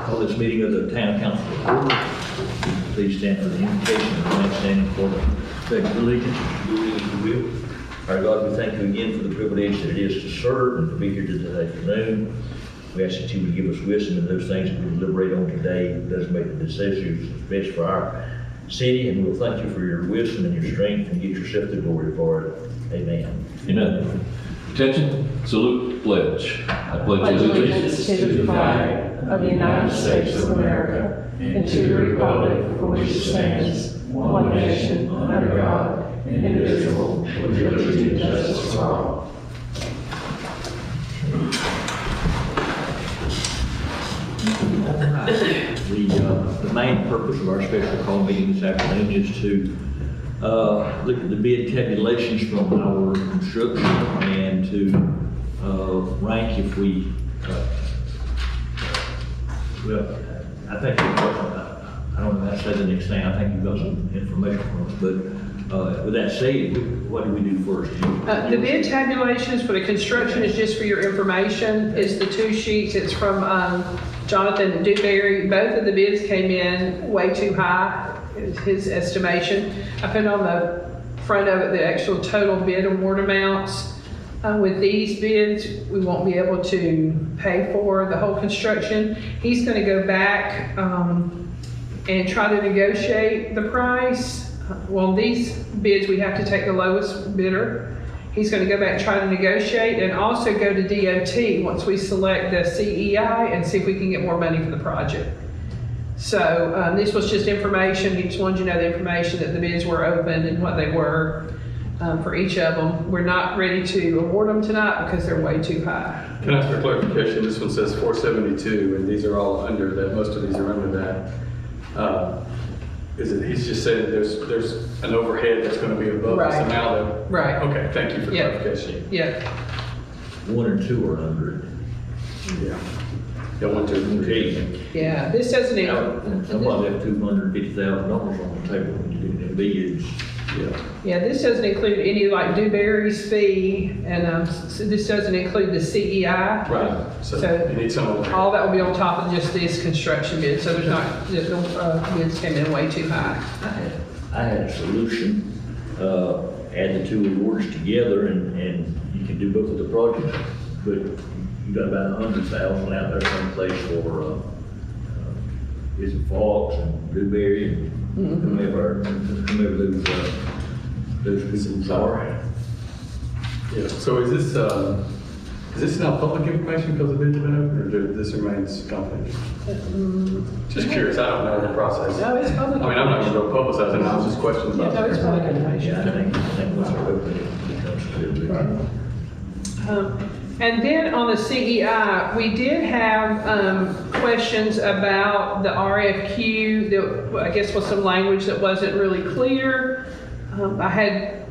Call this meeting of the Town Council to order. Please stand for the invocation and remain standing for the pledge of allegiance. Our God, we thank you again for the privilege that it is to serve and to be here today afternoon. We ask that you would give us wisdom in those things that we deliberate on today. It does make the decisions best for our city, and we'll thank you for your wisdom and your strength, and get yourself the glory for it. Amen. Amen. Attention, salute, pledge. I pledge allegiance to the flag of the United States of America and to the republic for which it stands, one nation, under God, indivisible, with liberty and justice for all. The main purpose of our special call meeting this afternoon is to look at the bid tabulations from our construction and to rank if we, well, I think, I don't know how to say the next thing, I think you've got some information from us, but with that said, what do we do first? The bid tabulations for the construction is just for your information. It's the two sheets. It's from Jonathan Dewberry. Both of the bids came in way too high, is his estimation. I put on the front of it the actual total bid award amounts. With these bids, we won't be able to pay for the whole construction. He's going to go back and try to negotiate the price. Well, these bids, we have to take the lowest bidder. He's going to go back and try to negotiate and also go to DOT once we select the CEI and see if we can get more money for the project. So this was just information. He just wanted you to know the information that the bids were open and what they were for each of them. We're not ready to award them tonight because they're way too high. Can I ask for clarification? This one says 472, and these are all under that. Most of these are under that. He's just saying there's an overhead that's going to be above this amount? Right. Okay, thank you for clarification. Yeah. 1 and 2 are under it. Yeah. Yeah, 1, 2, 3. Yeah, this doesn't even. Somebody left $250,000 on the table when you do the bids. Yeah, this doesn't include any like Dewberry's fee, and so this doesn't include the CEI. Right. So you need some overhead. All that will be on top of just this construction bid. So there's not, bids came in way too high. I had a solution, add the two awards together and you can do both of the projects, but you got about 100,000 out there someplace for, is it Fox and Blueberry and whomever those people are. Yeah. So is this now public information because the bids have been open, or this remains confidential? Just curious. I don't know the process. No, it's public. I mean, I'm not going to go publicize it. I was just questions about No, it's public Yeah, information. I think once they're open, it becomes clear. And then on the CEI, we did have questions about the RFQ. That I guess was some language that wasn't really clear. I had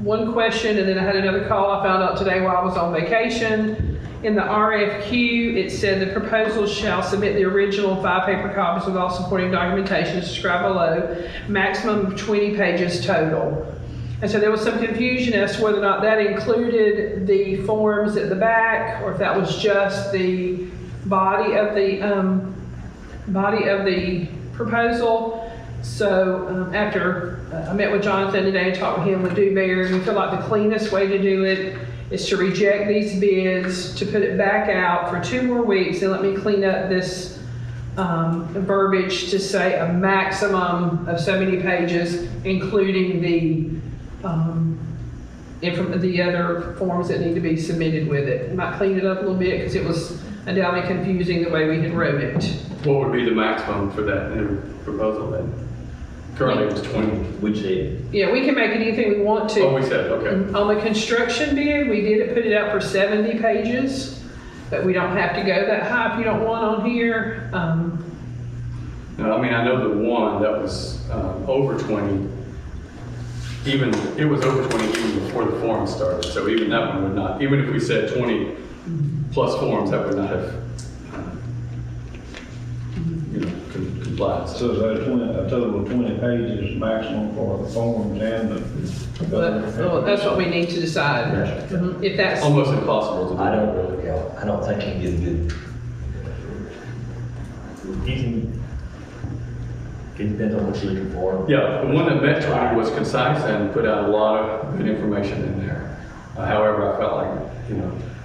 one question, and then I had another call I found out today while I was on vacation. In the RFQ, it said the proposals shall submit the original 5 paper copies with all supporting documentation as described below, maximum of 20 pages total. And so there was some confusion as to whether or not that included the forms at the back, or if that was just the body of the proposal. So after I met with Jonathan today and talked with him with Dewberry, we feel like the cleanest way to do it is to reject these bids, to put it back out for 2 more weeks, and let me clean up this verbiage to say a maximum of so many pages, including the other forms that need to be submitted with it. I might clean it up a little bit because it was undoubtedly confusing the way we had wrote it. What would be the maximum for that new proposal then? Currently it was 20. Which said, Yeah, we can make it anything we want to. Oh, we said, okay. On the construction bid, we did put it out for 70 pages, but we don't have to go that high if you don't want on here. No, I mean, I know the one that was over 20, even, it was over 20 even before the forum started. So even that one would not, even if we said 20 plus forms, that would not have, complied. So is that a total of 20 pages maximum for the forms and the... Well, that's what we need to decide. If that's... Almost impossible to do. I don't think you can get a good. anything, it depends on what you're looking for. Yeah, the one that met 20 was concise and put out a lot of good information in there. However, I felt like,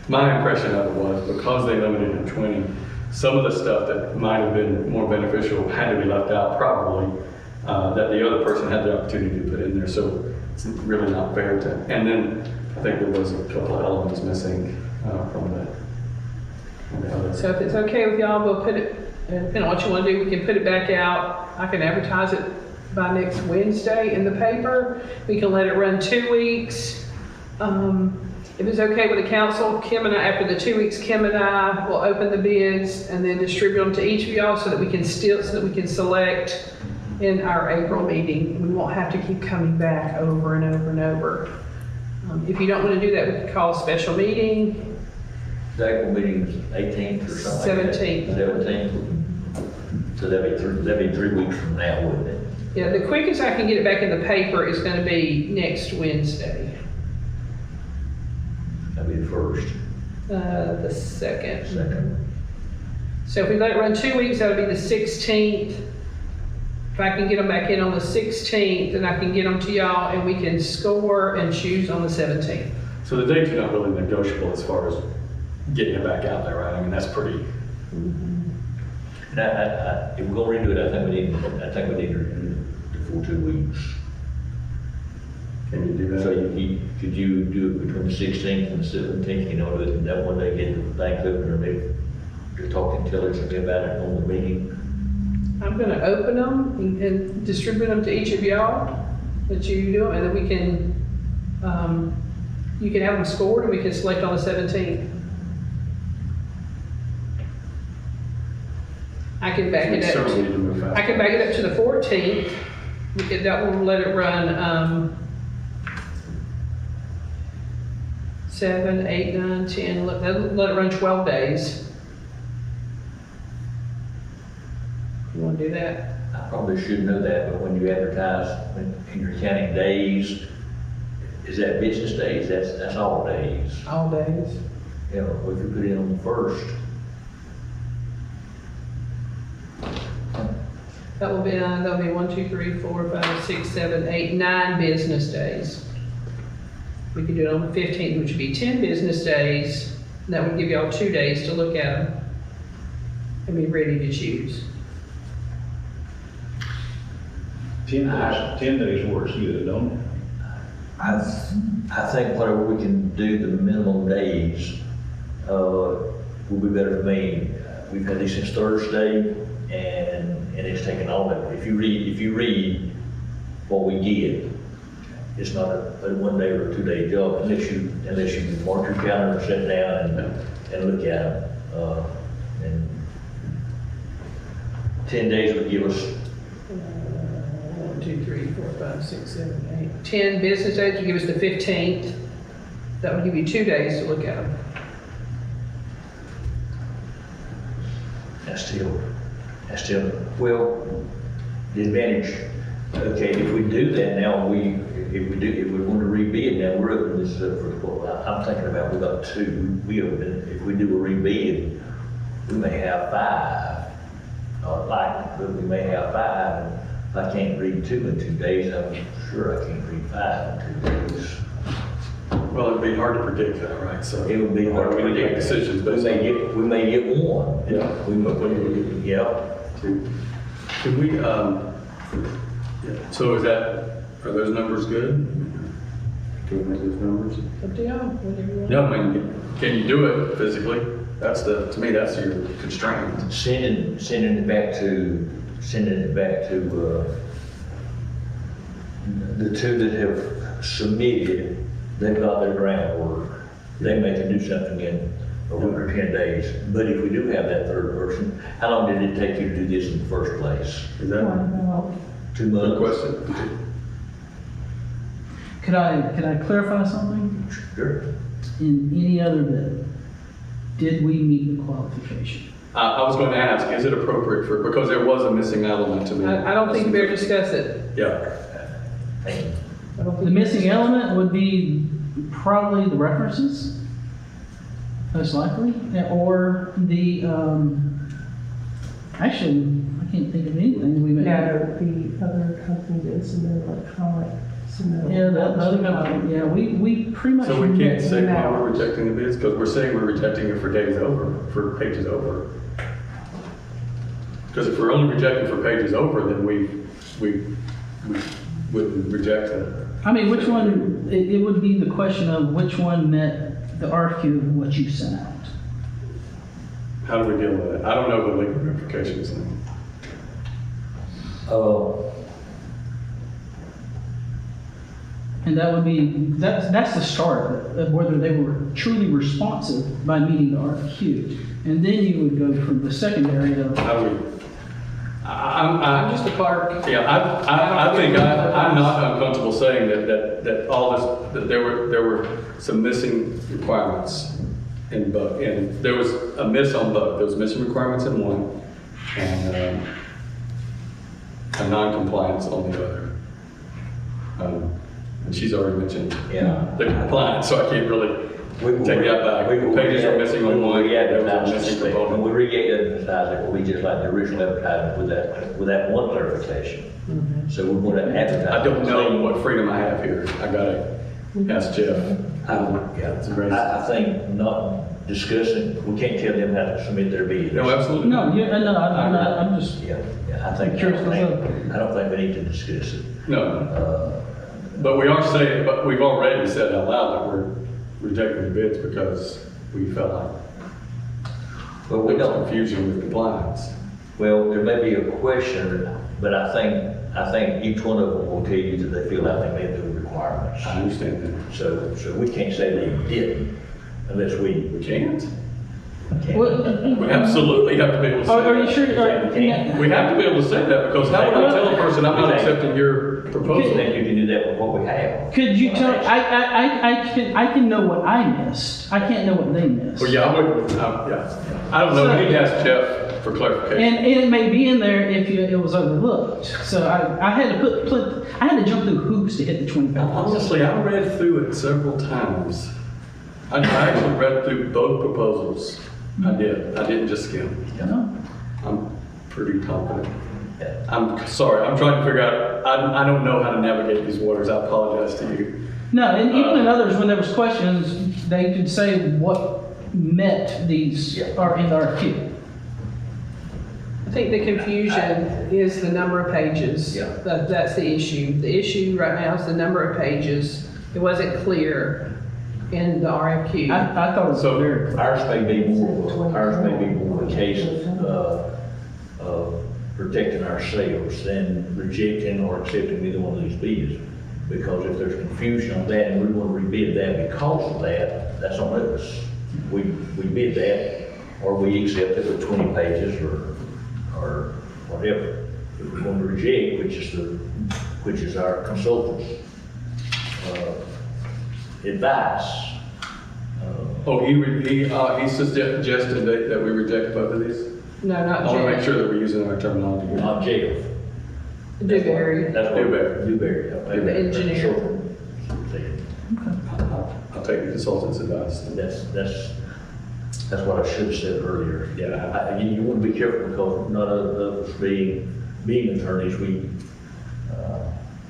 my impression of it was because they limited it to 20, some of the stuff that might have been more beneficial had to be left out probably, that the other person had the opportunity to put in there. So it's really not fair to, and then I think there was a couple of elements missing from the other. So if it's okay with y'all, we'll put it, depending on what you want to do, we can put it back out. I can advertise it by next Wednesday in the paper. We can let it run 2 weeks. If it's okay with the council, Kim and I, after the 2 weeks, Kim and I will open the bids and then distribute them to each of y'all so that we can select in our April meeting. We won't have to keep coming back over and over and over. If you don't want to do that, we can call a special meeting. The April meeting is 18th or something like that. 17th. 17th. So that'd be 3 weeks from now, wouldn't it? Yeah, the quickest I can get it back in the paper is going to be next Wednesday, That'd be the first, the 2nd. second. So if we let it run 2 weeks, that'll be the 16th. If I can get them back in on the 16th, then I can get them to y'all and we can score and choose on the 17th. So the dates are not really negotiable as far as getting it back out there, right? I mean, that's pretty. And if we're gonna redo it, I think we need to do it for 2 weeks. Can you do that? So could you do it between the 16th and the 17th, that one day get the things open, or maybe to talk intelligently about it on the meeting? I'm gonna open them and distribute them to each of y'all, that you do them, and then we can, you can have them scored and we can select on the 17th. I can back We it up. certainly need to move fast. I can back it up to the 14th. That will let it run, 7, 8, 9, 10, let it run 12 days. You wanna do that? I probably should know that, but when you advertise, and you're counting days, is that business days? That's all days. All days. If you put it on the first, That'll be 1, 2, 3, 4, 5, 6, 7, 8, 9 business days. We could do it on the 15th, which would be 10 business days. That would give y'all 2 days to look at them and be ready to choose. 10 days works good, don't it? I think whatever we can do, the minimum days, will be better for me. We've had this since Thursday, and it's taken all that. If you read what we get, it's not a 1 day or a 2 day job unless you mark your calendar and sit down and look at them. And 10 days would give us 1, 2, 3, 4, 5, 6, 7, 8. 10 business days would give us the 15th. That would give you 2 days to look at them. That's still, well, the advantage, okay, if we do that now, if we want to rebid, now we're opening this up I'm thinking about, we got 2, if we do a rebid, we may have 5, but we may have 5, and if I can't read 2 in 2 days, I'm sure I can't read 5 in 2 days. Well, it'd be hard to predict that, right? So It would be hard to we make predict. decisions We based on. may get 1. Yeah. Yeah. Can we, so are those numbers good? Can we make those numbers? Up to y'all, whatever you want. Yeah, I mean, can you do it physically? To me, that's your constraint. Sending it back to the 2 that have submitted, they've got their groundwork. They may can do something in a week or 10 days. But if we do have that third person, how long did it take you to do this in the first place? Is that a 2 good months? question? Could I clarify something? Sure. In any other bid, did we meet the qualification? I was going to ask, is it appropriate because there was a missing element to me. I don't think you better discuss it. Yeah. I don't think The missing element would be probably the references, most likely, or the Actually, I can't think of anything we made. No, the other company did submit electronic submittal. Yeah, the other company, yeah, we pretty much. So we can't say why No. we're rejecting the bids, because we're saying we're rejecting it for days over, for pages over. Because if we're only rejecting for pages over, then we wouldn't reject it. I mean, which one, it would be the question of which one met the RFQ of what you sent out. How do we deal with it? I don't know the legal ramifications. And that would be, that's the start of whether they were truly responsive by meeting the RFQ. And then you would go from the secondary of, How do we? I'm just a clerk. Yeah, I think I'm not uncomfortable saying that all this, that there were some missing requirements in both, and there was a miss on both. There was missing requirements in one, and a non-compliance on the other. And she's already mentioned Yeah. the compliance, so I can't really take that back. Pages are missing on one, there was a missing When component. we re-advertise it, it will be just like the original advertisement with that one clarification. So we want to advertise. I don't know what freedom I have here. I gotta ask Jeff. I think not discussing, we can't tell them how to submit their bid. No, absolutely. no, I'm just, Yeah, I think, Curious as I don't think we need to discuss it. No. But we are saying, but we've already said out loud that we're rejecting the bids because we felt like But we there was don't, confusion with compliance. well, there may be a question, but I think each one of them will tell you that they feel like they met the requirements. I understand that. So we can't say they didn't unless we We can't. can. We absolutely have to be able to say are you that. sure? We have to be able to say that because how would I tell a person I'm not accepting your I proposal? think you can do that with what we have. Could you tell, I can know what I missed. I can't know what they missed. Well, yeah, I wouldn't, yeah. I don't know. We need to ask Jeff for clarification. And it may be in there if it was overlooked. So I had to I had to jump through hoops to hit the 20 pages. Honestly, I read through it several times. I actually read through both proposals. I did. I didn't just skim. You know? I'm pretty confident. I'm sorry, I'm trying to figure out, I don't know how to navigate these waters. I apologize to you. No, and even in others, when there was questions, they could say what met these, are in the RFQ. I think the confusion is the number of pages. Yeah. That's the issue. The issue right now is the number of pages. It wasn't clear in the RFQ. I thought it was So- very, Ours may be more a case of protecting ourselves than rejecting or accepting either one of these bids. Because if there's confusion on that and we want to rebid that because of that, that's on us. We bid that, or we accept it with 20 pages or whatever. If we're going to reject, which is our consultant's advice. Oh, he suggested that we reject both of these? No, I not want to make Jeff. sure that we're using our terminology. here. Not jail. Dewberry. That's what. Dewberry. Dewberry. The engineer. I'll take the consultant's advice. That's what I should have said earlier. Yeah. You want to be careful because none of us being attorneys,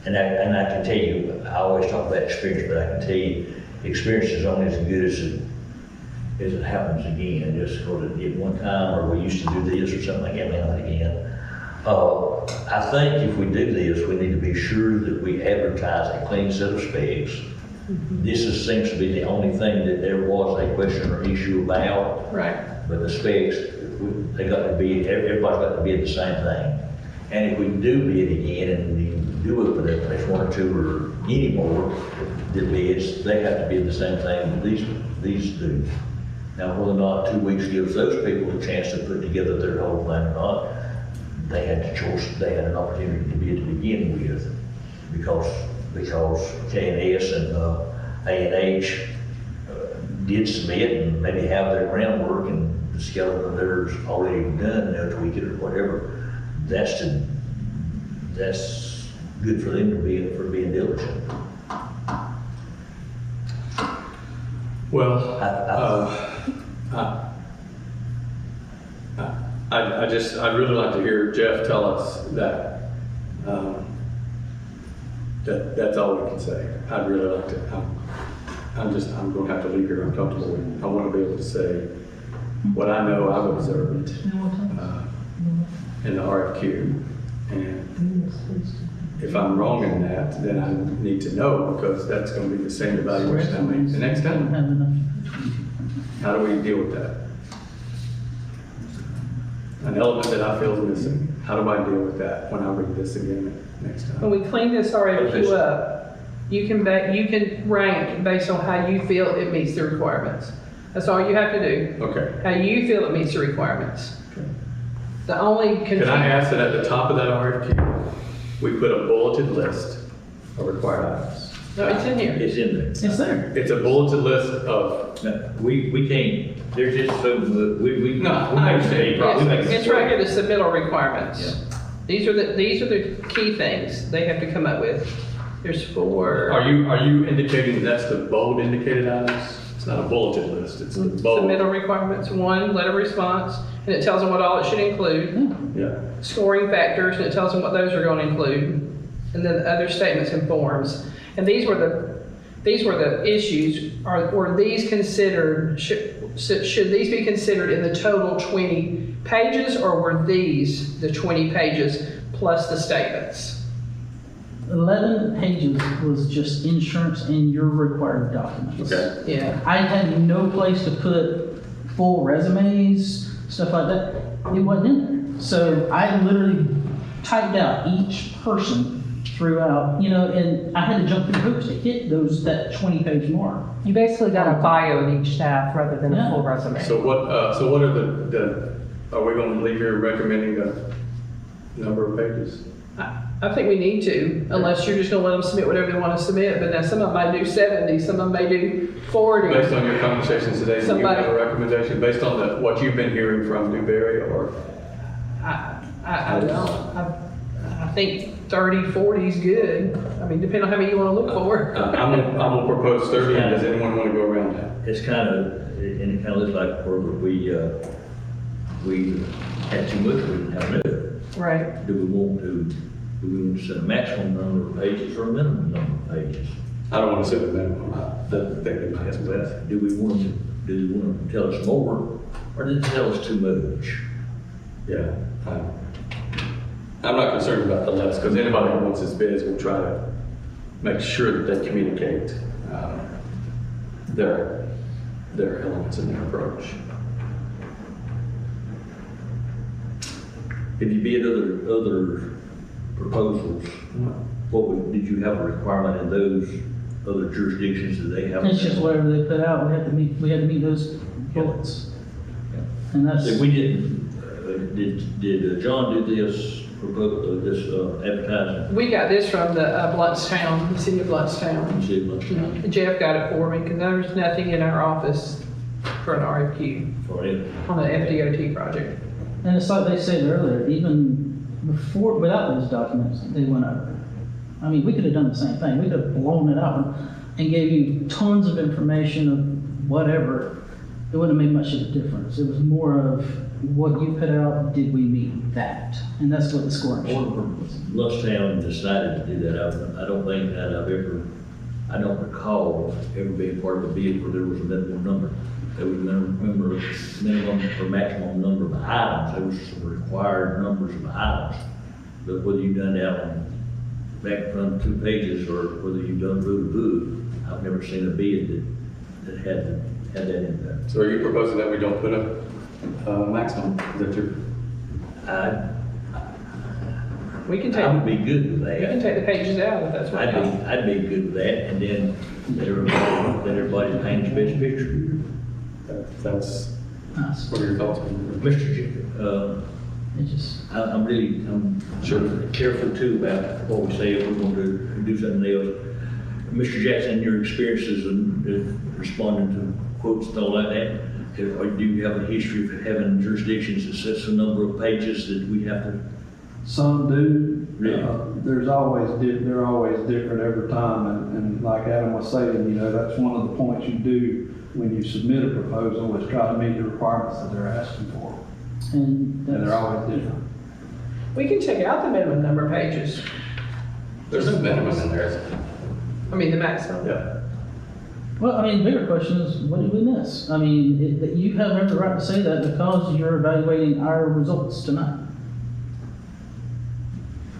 and I can tell you, I always talk about experience, but I can tell you, experience is only as good as it happens again. Just because it did one time, or we used to do this or something like that, may not again. I think if we do this, we need to be sure that we advertise a clean set of specs. Seems to be the only thing that there was a question or issue about. Right. But the specs, they got to be, everybody's got to bid the same thing. And if we do bid again and we do open it, there's one or two or any more that bids, they have to bid the same thing that these do. Now, whether or not 2 weeks gives those people a chance to put together their whole plan or not, they had they had an opportunity to bid to begin with, because K&S and A&H did submit and maybe have their groundwork and the skeleton of theirs already done, they'll tweak it or whatever. That's good for them for being diligent. Well, I I'd really like to hear Jeff tell us that, that's all we can say. I'd really like to, I'm going to have to leave here uncomfortable. I want to be able to say what I know I've observed in the RFQ. And if I'm wrong in that, then I need to know, because that's going to be the same evaluation I make the next time. How do we deal with that? An element that I feel is missing. How do I deal with that when I read this again next time? When we clean this RFQ up, you can rank based on how you feel it meets the requirements. That's all you have to do. Okay. How you feel it meets the requirements. The only Can I ask that at the top of that RFQ, we put a bulleted list of required items? No, it's in here. It's in there. It's there. It's a bulleted list of, No, we can't, there's just so, we. No, I understand. It's right here, the submittal requirements. Yeah. These are the key things they have to come up with. There's 4. are you indicating that's the bold indicated items? It's not a bulleted list, it's the bold. Submittal requirements, 1, letter of response, and it tells them what all it should include. Yeah. Scoring factors, and it tells them what those are going to include. And then the other statements and forms. And these were the issues. Were these considered, should these be considered in the total 20 pages, or were these the 20 pages plus the statements? 11 pages was just insurance and your required documents. Okay. Yeah. I had no place to put full resumes, stuff like that. It wasn't in there. So I literally typed out each person throughout, and I had to jump through hoops to hit that 20-page mark. You basically got a bio in each staff rather than a Yeah. full resume. So what are are we going to leave here recommending the number of pages? I think we need to, unless you're just going to let them submit whatever they want to submit. But now some of them might do 70, some of them may do 40. Based on your conversations today, do you Somebody- have a recommendation based on what you've been hearing from Newberry, or? I don't. I think 30, 40 is good. I mean, depending on how many you want to look for. I'm gonna propose 30, and does anyone want to go around that? It's kind of, and it kind of looks like where we had too much, we didn't have enough. Right. Do we want to set a maximum number of pages or a minimum number of pages? I don't want to set a minimum. I think it might as well. Do we want to tell us more, or did it tell us too much? Yeah. I'm not concerned about the list, because anybody who wants this bids will try to make sure that they communicate their elements in their approach. If you bid other proposals, did you have a requirement in those other jurisdictions that they have? It's just whatever they put out, we had to meet those bullets. And that's, So we didn't, did John do this advertising? We got this from the Bluntstown, the city of Bluntstown. You said much Jeff got it for me because there's nothing in our office for an RFQ for it. on the FDOT project. and it's like they said earlier, even before, without those documents, they went over. I mean, we could have done the same thing. We could have blown it out and gave you tons of information of whatever. It wouldn't have made much of a difference. It was more of what you put out, did we meet that? And that's what the scoring sheet was. Lusttown decided to do that. I don't think that I don't recall ever being part of a bid where there was a minimum number. There was minimum or maximum number of items. There was some required numbers of items. But whether you've done that on back from 2 pages or whether you've done root to book, I've never seen a bid that had that in there. So are you proposing that we don't put a maximum? Is that your? We can I would take, be good with we can that. take the pages out if that's what. I'd be good with that, and then let everybody paint his best picture. That's, Nice. what are your thoughts? Mr. Jacob, It just, I'm sort of careful too about what we say if we're going to do something else. Mr. Jackson, your experiences in responding to quotes and all like that, or do you have a history of having jurisdictions that sets a number of pages that we have to? Some do. Really? They're always different every time, and like Adam was saying, that's one of the points you do when you submit a proposal is try to meet the requirements that they're asking for. And And they're always different. We can take out the minimum number of pages. There's no minimum in there. I mean, the maximum. Yeah. well, I mean, the bigger question is, what did we miss? I mean, that you have every right to say that because you're evaluating our results tonight.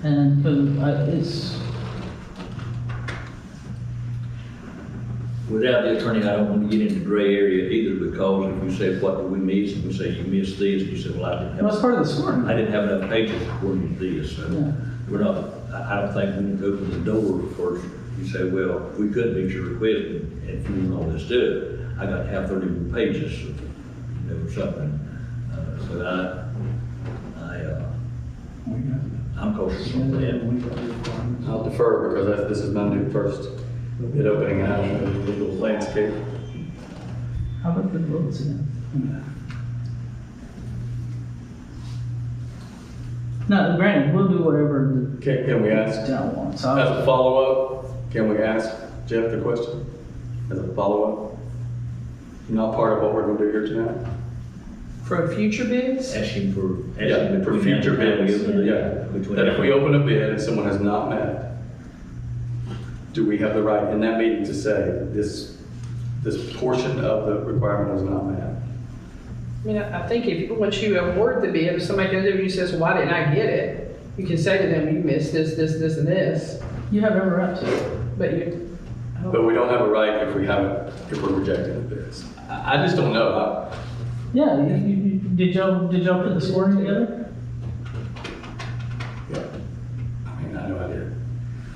And, because it's, Without the attorney, I don't want to get into gray area either, because if you say, what did we miss? And we say, you missed this, and you say, well, I didn't well, it's have, part of the scoring. I didn't have enough pages according to this, so Yeah. we're not, I don't think we need to open the door first. You say, well, we couldn't meet your request, and if you want all this stuff, I got to have 30 more pages of, something. So I'm cautious on that. I'll defer because this is my new first bid opening out of the legal landscape. How about the votes again? No, granted, we'll do whatever the Can we ask, town wants. as a follow-up, can we ask Jeff the question? As a follow-up? Not part of what we're going to do here tonight? For future bids? Asking for, Yeah, for between future now and bids, then, yeah. between That if now we and- open a bid and someone has not met, do we have the right in that meeting to say this portion of the requirement was not met? I mean, I think if, once you award the bid, if somebody comes over and says, why didn't I get it? You can say to them, you missed this, this, this, and this, You have every right to. but you, I don't- But we don't have a right if we're rejecting the bids. I just don't know. Yeah, did y'all put the scoring together? Yeah. I mean, I know I did.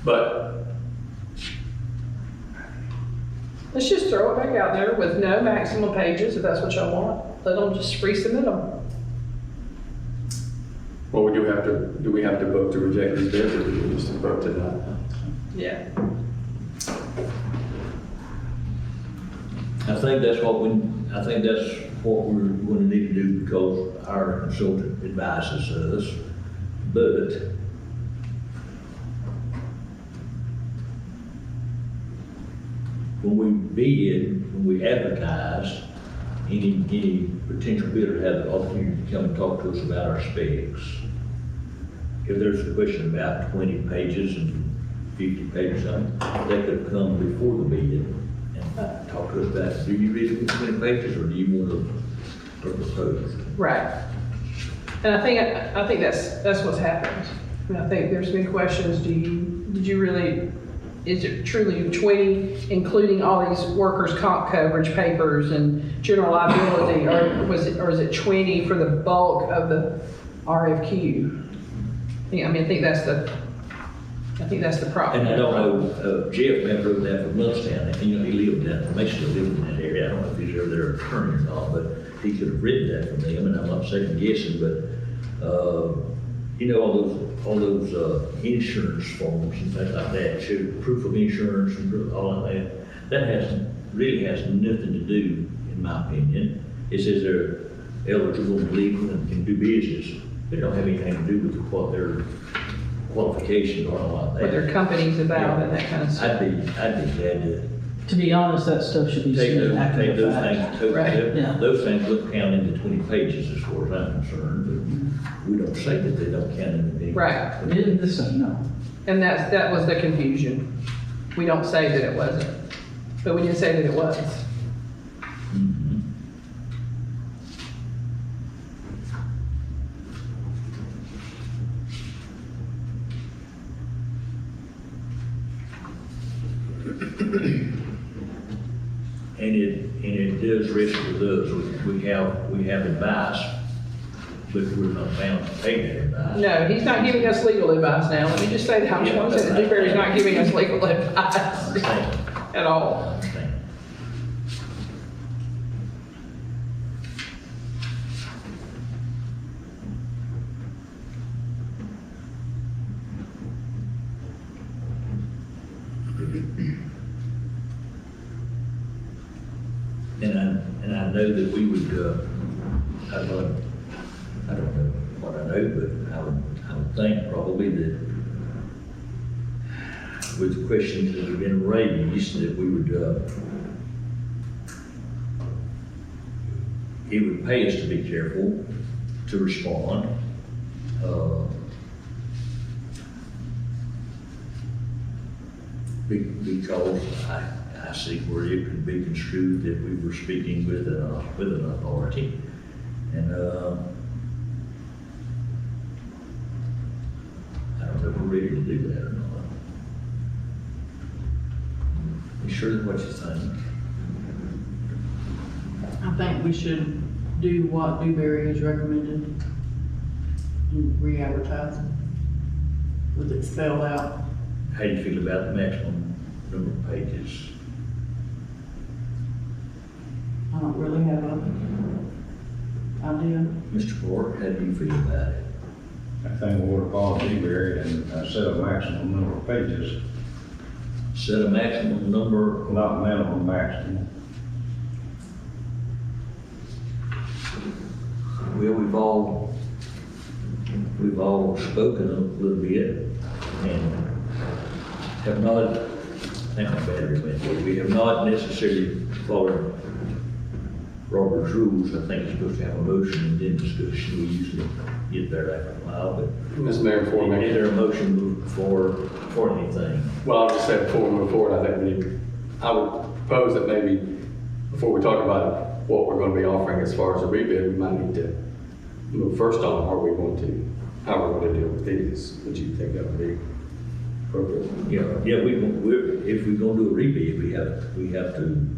But let's just throw it back out there with no maximum pages, if that's what y'all want. Let them just resubmit them. well, do we have to vote to reject these bids, or do we just vote to not? Yeah. I think that's what we're going to need to do, because our consultant advises us. But when we bid, when we advertise, any potential bidder have the opportunity to come and talk to us about our specs. If there's a question about 20 pages and 50 pages, they could come before the bid and talk to us about, do you really want 20 pages, or do you want a proposal? Right. And I think that's what's happened. And I think there's been questions, did you really, is it truly 20, including all these workers' comp coverage papers and general liability, or is it 20 for the bulk of the RFQ? I mean, I think that's the problem. And I don't know, Jeff met wrote that for Bloodstown, and he lived down, may still live in that area. I don't know if he's ever their attorney or not, but he could have written that for them, and I'm not second guessing, but, all those insurance forms and things like that, show proof of insurance and all of that. That really has nothing to do, in my opinion. It says they're eligible and legal and can do business. They don't have anything to do with what their qualifications are and all like that. What their company's about and that kind of stuff. I'd be glad to To be honest, that stuff should be take submitted after those the fact. things, totally. Right. Yeah. Those things don't count into 20 pages as far as I'm concerned, but we don't say that they don't count into any. Right. This is, no. And that was the confusion. We don't say that it wasn't, but we didn't say that it was. Mhm. And it does rest with us. We have advice, but we're not bound to take that advice. No, he's not giving us legal advice now. Let me just say that. I just want to say that Dewberry's not giving us legal I advice understand. at I all. understand. And I know that we would, I don't know what I know, but I would think probably that with the questions that have been raised, that we would, it would pay us to be careful to respond. Because I see where it could be construed that we were speaking with an authority. And, I don't know if we're ready to do that or not. You sure what you think? I think we should do what Dewberry has recommended and re-advertise with it spelled out. How do you feel about the maximum number of pages? I don't really have a idea. Mr. Ford, how do you feel about it? I think we would have followed Dewberry and set a maximum number of pages, Set a maximum number, not minimum, maximum. well, we've all spoken a little bit and have not, we have not necessarily followed Robert's rules. I think it's supposed to have a motion and then discussion. We usually get there after a while, but Mr. Mayor, before we is make there a motion for anything? Well, I'll just say before we move forward, I think I would propose that maybe before we talk about what we're going to be offering as far as a rebid, we might need to move first on how we're going to deal with these. Would you think that would be appropriate? Yeah, if we're gonna do a rebid, we have to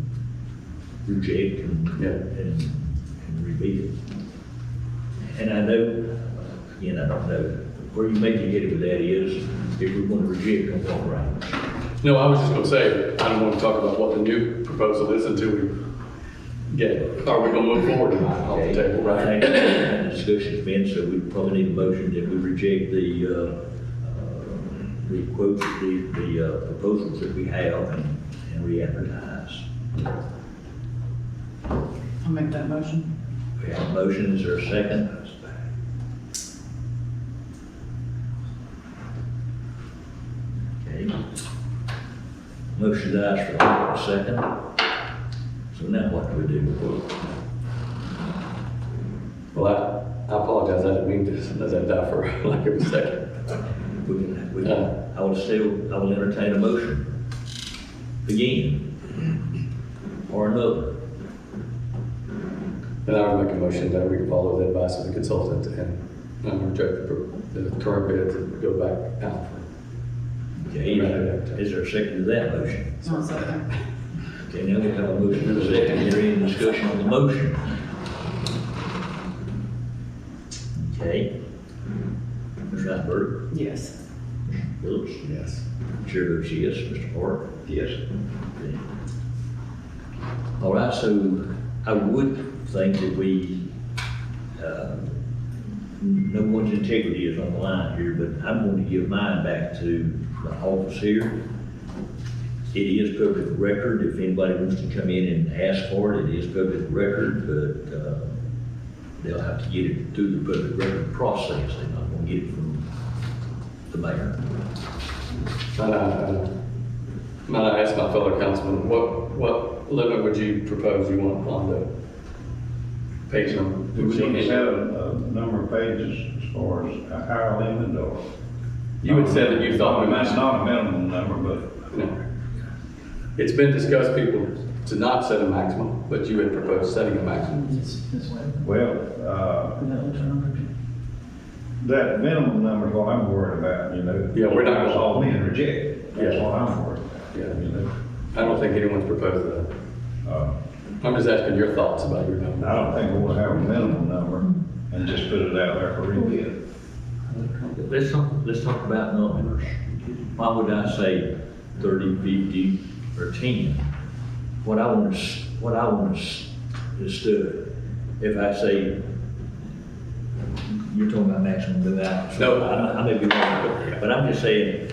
reject and rebid it. And I know, again, I don't know, where you may be headed with that is, if we're gonna reject on what grounds. No, I was just going to say, I don't want to talk about what the new proposal is until we get, are we going to move forward tonight off the table, I right? think the discussion's been, so we probably need a motion that we reject the quotes, the proposals that we have and re-advertise. I'll make that motion. We have a motion, is there a second? Okay. Motion dies for a second. So now what do we do? Well, I apologize, I didn't mean to let that die for lack of a second. I will entertain a motion. Again. Or another. And I would make a motion that we can follow the advice of the consultant and reject the current bid to go back out. Okay, is there a second to that motion? One second. Okay, now we have a motion and a second. Is there any discussion on the motion? Okay. Ms. Rathberg? Yes. Mr. Phillips? Yes. Chair votes yes. Mr. Hart? Yes. Okay. All right, so I would think that no one's integrity is on the line here, but I'm going to give mine back to the office here. It is public record. If anybody wants to come in and ask for it, it is public record, but they'll have to get it through the public record process. They're not going to get it from the mayor. Might I ask my fellow councilman, what limit would you propose you want on the page number? Do we need to set a number of pages as far as a higher limit or? You had said that you thought we That's might. not a minimum number, but No. It's been discussed, people, to not set a maximum, but you had proposed setting a maximum. This way. well, Is that what you're on? that minimum number is what I'm worried about, you know? Yeah, we're not- That's all being rejected. That's Yeah. what I'm worried about. Yeah. You know? I don't think anyone's proposed that. I'm just asking your thoughts about your number. I don't think we want to have a minimum number and just put it out there for rebid. Let's talk about numbers. Why would I say 30, 50, or 10? What I want is stood. If I say, you're talking about maximum, do I? No. I may be wrong, but I'm just saying,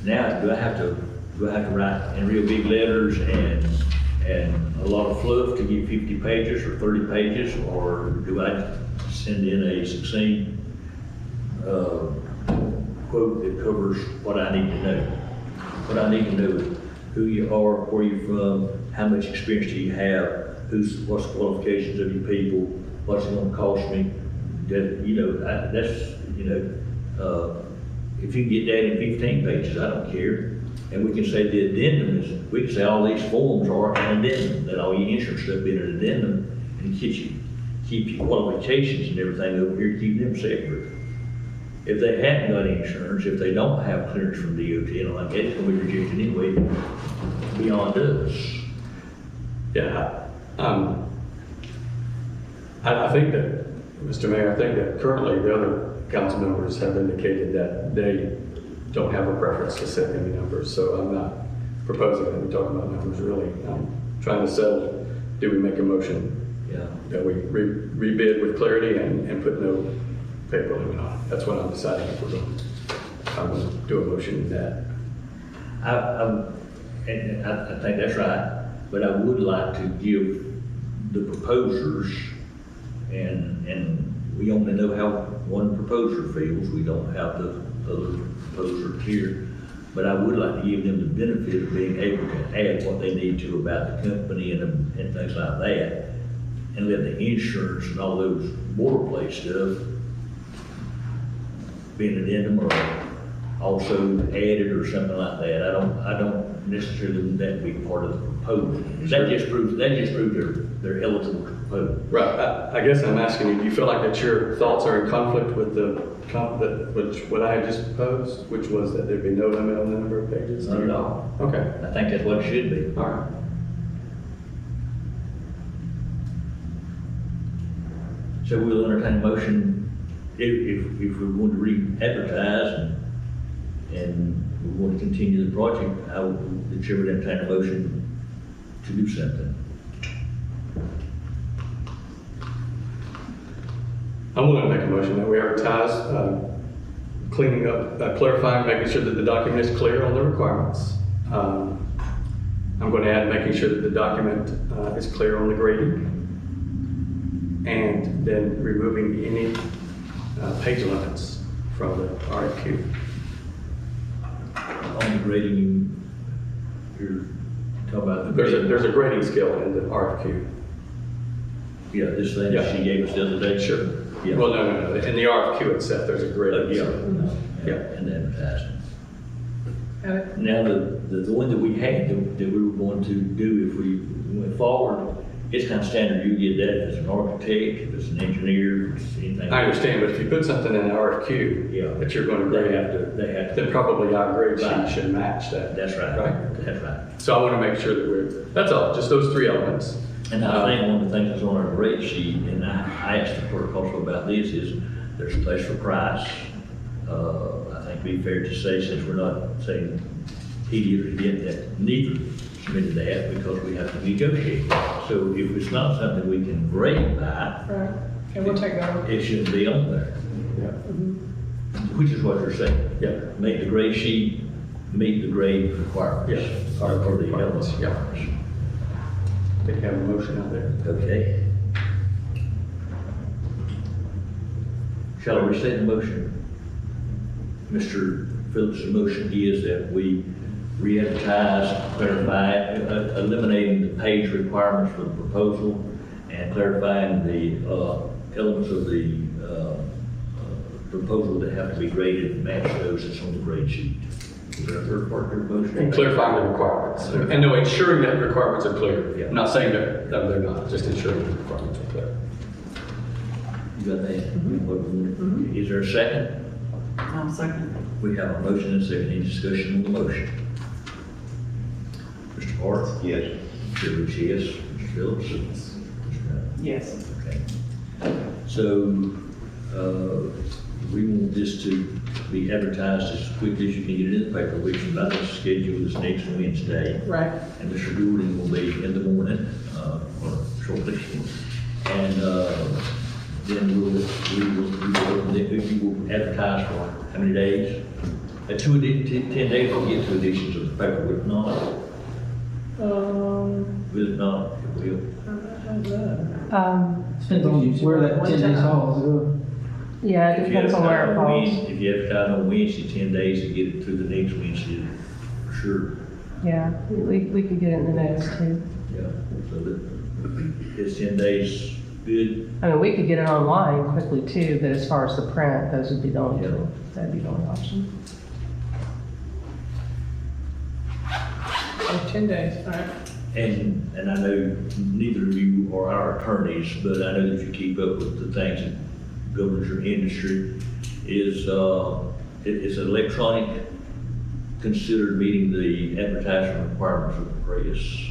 now, do I have to write in real big letters and a lot of fluff to get 50 pages or 30 pages, or do I send in a succinct quote that covers what I need to know? What I need to know is who you are, where you're from, how much experience do you have, what's the qualifications of your people, what's it gonna cost me, That's, if you get that in 15 pages, I don't care. And we can say the addendum is, we can say all these forms are an addendum, that all your insurance stuff be an addendum, and keep your qualifications and everything over here, keep them separate. If they haven't got insurance, if they don't have clearance from DOT, and like that, it's gonna be rejected anyway, beyond us. Yeah, I think that, Mr. Mayor, I think that currently the other council members have indicated that they don't have a preference to set any numbers, so I'm not proposing that we talk about numbers really. I'm trying to settle, do we make a motion Yeah. that we rebid with clarity and put no paper limit on it? That's what I'm deciding if we're going to, I'm going to do a motion in that. I think that's right, but I would like to give the proposers, and we only know how one proposer feels, we don't have the other proposers here, but I would like to give them the benefit of being able to add what they need to about the company and things like that, and let the insurance and all those boilerplate stuff be an addendum or also added or something like that. I don't necessarily want that to be part of the proposal. That just proves they're eligible to propose. Right, I guess I'm asking you, do you feel like that your thoughts are in conflict with what I had just proposed, which was that there'd be no limit on the number of pages? Not at all. Okay, I think that's what it should be. all right. So we'll entertain a motion if we're going to re-advertise and we want to continue the project, the chair would entertain a motion to do something. I'm willing to make a motion that we advertise, cleaning up, clarifying, making sure that the document is clear on the requirements. I'm going to add making sure that the document is clear on the grading, and then removing any page limits from the RFQ. On the grading, you're talking about the There's a grading scale in the RFQ. Yeah, this thing Yeah. that she gave us the other day. Sure. Yeah. Well, no. In the RFQ itself, there's a grading Yeah. scale. Yeah. And advertising. Okay. Now, the one that we had that we were going to do if we went forward, it's kind of standard. You get that if it's an architect, if it's an engineer, if it's anything. I understand, but if you put something in the RFQ Yeah. that you're going to They grade, have to. then probably our grade Right. sheet should match that. That's right. Right. That's right. So I want to make sure that that's all, just those three elements. And I think one of the things that's on our grade sheet, and I asked the clerk also about this, is there's a place for price. I think it'd be fair to say, since we're not saying he did or didn't, that neither submitted that because we have to negotiate. So if it's not something we can grade by, Right, okay, we'll take that on. it shouldn't be on there, Yeah. which is what you're saying. Yeah. Make the grade sheet meet the grade requirements. Yeah. Or the elements Yeah. requirements. They have a motion out there. Okay. Shall I restate the motion? Mr. Phillips' motion is that we re-advertise, clarify, eliminating the page requirements for the proposal and clarifying the elements of the proposal that have to be graded and match those that's on the grade sheet. Is there a third part of the motion? Clarifying the requirements. And no, ensuring that the requirements are clear. Yeah. I'm not saying that they're not, just ensuring the requirements are clear. You got that? Is there a second? I'll second. We have a motion and a second. Any discussion on the motion? Mr. Hart? Yes. Mr. Rich, yes. Mr. Phillips? Yes. Okay. So, we want this to be advertised as quickly as you can get it in the paper, which is about to schedule this next Wednesday. Right. And Mr. Goulding will be in the morning, or shortly. And, then you will advertise for how many days? 10 days we'll get 2 editions of the paper, will it not? Will it not? It will. Depends on where that 10 days falls. Yeah, it If you depends on where it advertise on falls. Wednesday- If you advertise on Wednesday, 10 days to get it through the next Wednesday, for sure. Yeah, we could get it in the next too. Yeah, so that, it's 10 days Good. I mean, we could get it online quickly too, but as far as the print, those would be the only two. That'd be the only option. 10 days, all right. And I know neither of you are our attorneys, but I know that you keep up with the things that governs your industry. Is electronic considered meeting the advertising requirements of the press?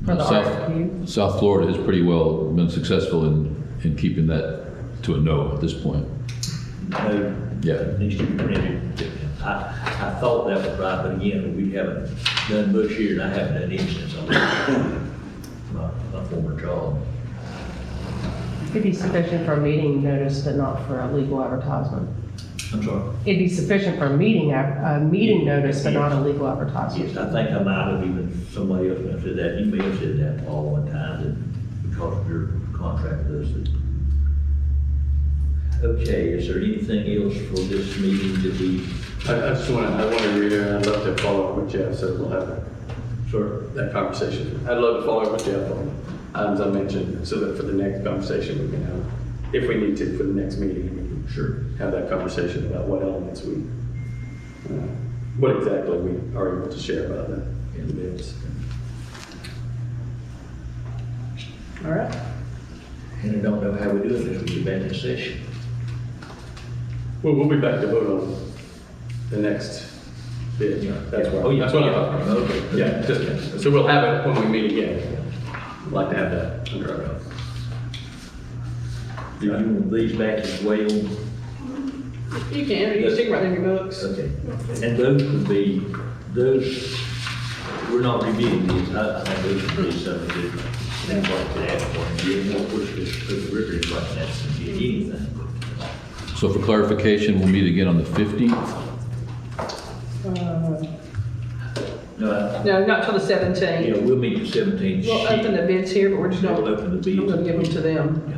For the RFQ. South Florida has pretty well been successful in keeping that to a no at this point. No. Yeah. It needs to be printed. I thought that was right, but again, we haven't done much here, and I haven't done any since I left my former job. It'd be sufficient for a meeting notice, but not for a legal advertisement. I'm sorry. It'd be sufficient for a meeting notice, but not a legal Yes, advertisement. I think I might have even, somebody else may have said that, you may have said that, Paul, one time, that because of your contract does it. Okay, is there anything else for this meeting that we, I want to reiterate, I'd love to follow up with Jeff, so we'll have sir? that conversation. I'd love to follow up with Jeff on items I mentioned, so that for the next conversation, we can have, if we need to, for the next meeting, we can Sure. have that conversation about what elements what exactly we are able to share about that in the bids. All right. And I don't know how we do it, this will be back in session. Well, we'll be back to vote on the next bid. That's what, Oh, yeah. that's what I'm talking about. Okay. Yeah, so we'll have it when we meet again. I'd like to have that under our belt. Do you want these back as well? You can, or you can stick right in your books. Okay. And those would be, we're not reviewing these, I think those would be something that anybody could ask for, and get more, push this, put the river in like that, and get anything. So for clarification, we'll meet again on the 15th. No, not till the 17th. Yeah, we'll meet the 17th. We'll open the bids here, but we're just not, We'll open the bids. I'm gonna give them to them. Yeah.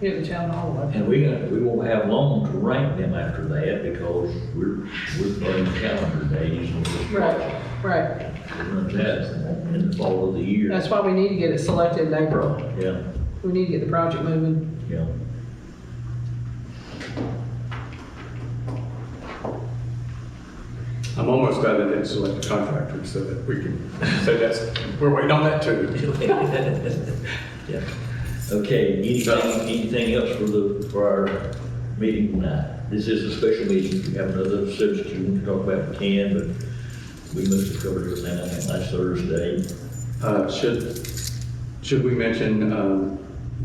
Here at the town hall. And we won't have long to rank them after that, because we're on calendar days. And this Right, right. runs out in the fall of the year. That's why we need to get it selected in April. Yeah, We need to get the project moving. yeah. I'm almost glad they didn't select a contractor, so that we can say we're waiting on that too. Yeah. Okay, anything else for our meeting tonight? This is a special meeting. If you have another subject you want to talk about, we can, but we must have covered everything I think last Thursday. Should we mention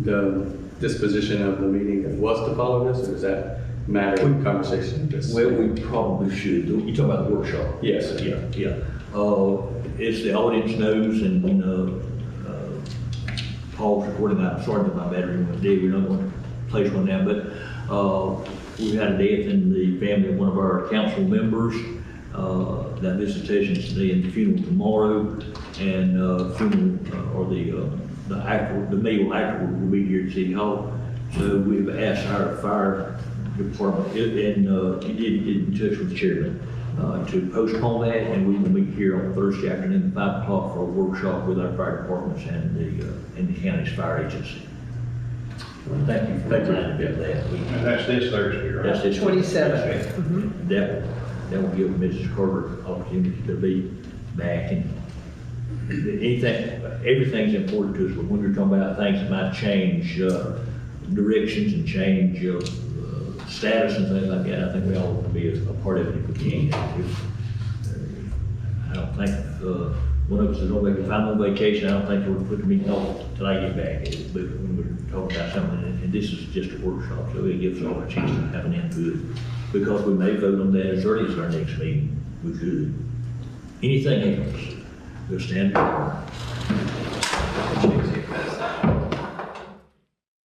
the disposition of the meeting that was to follow this, or does that matter in conversation? Well, we probably should. You talking about the workshop? Yes. Yeah, yeah. As the audience knows, and you know, Paul's recording, I'm sorry that my battery went dead, we're not going to place one now, but we had a death in the family of one of our council members. That visitation is today and the funeral tomorrow, and funeral, or the meal afterward will be here at City Hall. So we've asked our fire department, and he did get in touch with the chairman, to postpone that, and we will meet here on Thursday afternoon at 5 o'clock for a workshop with our fire departments and the county's fire agency. Thank you for reminding me of that. And that's this Thursday, right? That's this 27th. That will give Mrs. Carter opportunity to be back, and everything's important to us, but when we're talking about things that might change directions and change status and things like that, I think we all want to be a part of it if we can. I don't think one of us is on, if I'm on vacation, I don't think we're putting me off till I get back. But when we're talking about something, and this is just a workshop, so it gives us all a chance to have an input. Because we may vote on that as early as our next meeting, we could. Anything else? We'll stand adjourned.